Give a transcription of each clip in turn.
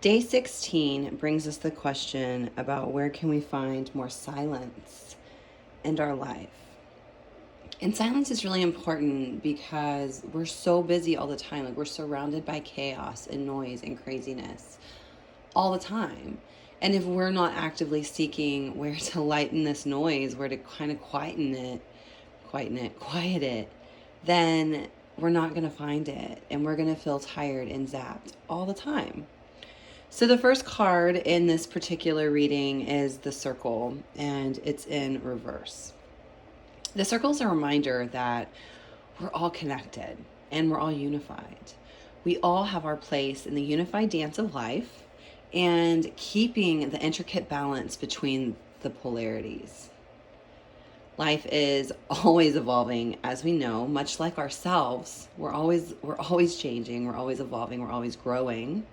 Day 16 brings us the question about where can we find more silence in our life. And silence is really important because we're so busy all the time. Like, we're surrounded by chaos and noise and craziness all the time. And if we're not actively seeking where to lighten this noise, where to kind of quiet it, then we're not going to find it. And we're going to feel tired and zapped all the time. So the first card in this particular reading is the circle, and it's in reverse. The circle is a reminder that we're all connected and we're all unified. We all have our place in the unified dance of life and keeping the intricate balance between the polarities. Life is always evolving, as we know, much like ourselves. We're always changing, we're always evolving, we're always growing.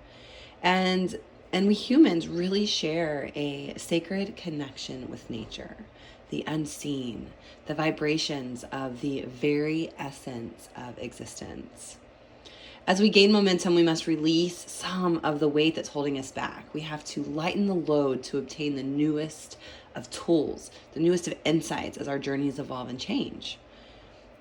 And we humans really share a sacred connection with nature, the unseen, the vibrations of the very essence of existence. As we gain momentum, we must release some of the weight that's holding us back. We have to lighten the load to obtain the newest of tools, the newest of insights as our journeys evolve and change.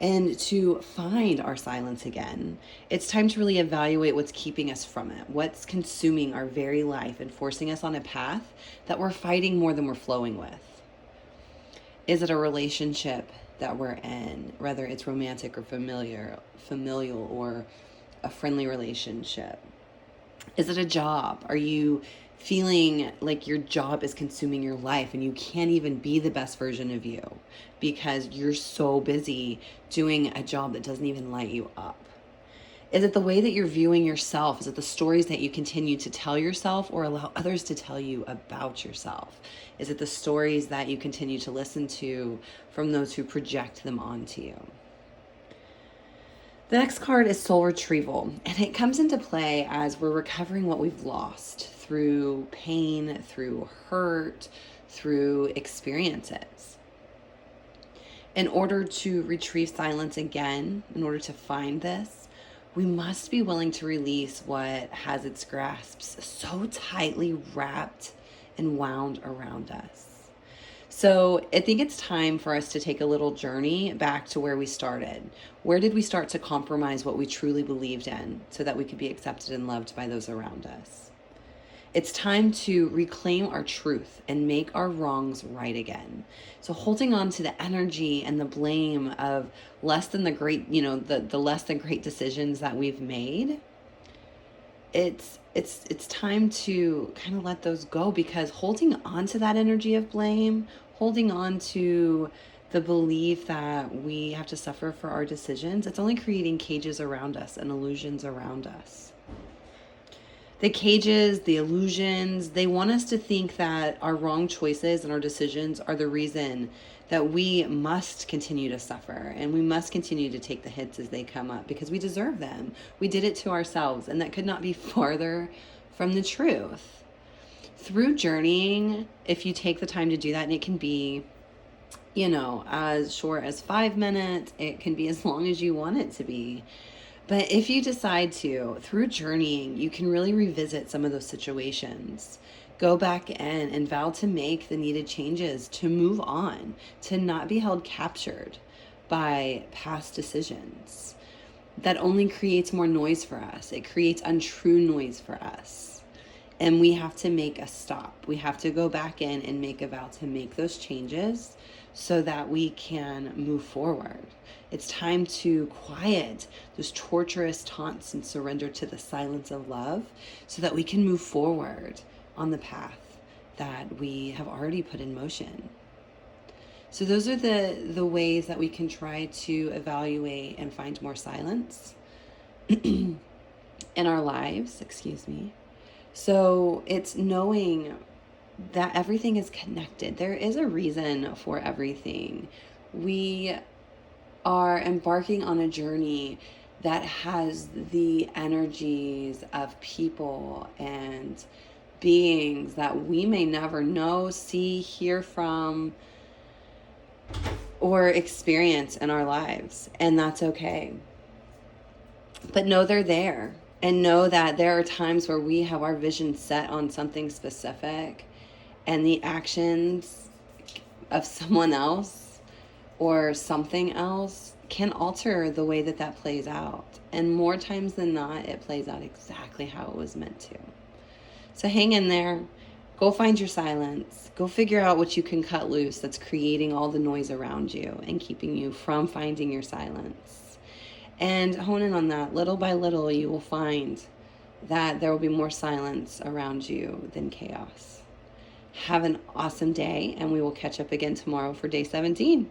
And to find our silence again, it's time to really evaluate what's keeping us from it, what's consuming our very life and forcing us on a path that we're fighting more than we're flowing with. Is it a relationship that we're in, whether it's romantic or familial or a friendly relationship? Is it a job? Are you feeling like your job is consuming your life and you can't even be the best version of you because you're so busy doing a job that doesn't even light you up? Is it the way that you're viewing yourself? Is it the stories that you continue to tell yourself or allow others to tell you about yourself? Is it the stories that you continue to listen to from those who project them onto you? The next card is soul retrieval, and it comes into play as we're recovering what we've lost through pain, through hurt, through experiences. In order to retrieve silence again, in order to find this, we must be willing to release what has its grasps so tightly wrapped and wound around us. So I think it's time for us to take a little journey back to where we started. Where did we start to compromise what we truly believed in so that we could be accepted and loved by those around us? It's time to reclaim our truth and make our wrongs right again. So holding on to the energy and the blame of less than the great, the less than great decisions that we've made, it's time to kind of let those go, because holding on to that energy of blame, holding on to the belief that we have to suffer for our decisions, it's only creating cages around us and illusions around us. The cages, the illusions, they want us to think that our wrong choices and our decisions are the reason that we must continue to suffer and we must continue to take the hits as they come up because we deserve them. We did it to ourselves, and that could not be farther from the truth. Through journeying, if you take the time to do that, and it can be, as short as 5 minutes, it can be as long as you want it to be. But if you decide to, through journeying, you can really revisit some of those situations. Go back in and vow to make the needed changes, to move on, to not be held captured by past decisions. That only creates more noise for us. It creates untrue noise for us. And we have to make a stop. We have to go back in and make a vow to make those changes so that we can move forward. It's time to quiet those torturous taunts and surrender to the silence of love so that we can move forward on the path that we have already put in motion. So those are the ways that we can try to evaluate and find more silence in our lives, So it's knowing that everything is connected. There is a reason for everything. We are embarking on a journey that has the energies of people and beings that we may never know, see, hear from, or experience in our lives. And that's okay. But know they're there. And know that there are times where we have our vision set on something specific, and the actions of someone else or something else can alter the way that that plays out. And more times than not, it plays out exactly how it was meant to. So hang in there. Go find your silence. Go figure out what you can cut loose that's creating all the noise around you and keeping you from finding your silence. And hone in on that. Little by little, you will find that there will be more silence around you than chaos. Have an awesome day, and we will catch up again tomorrow for day 17.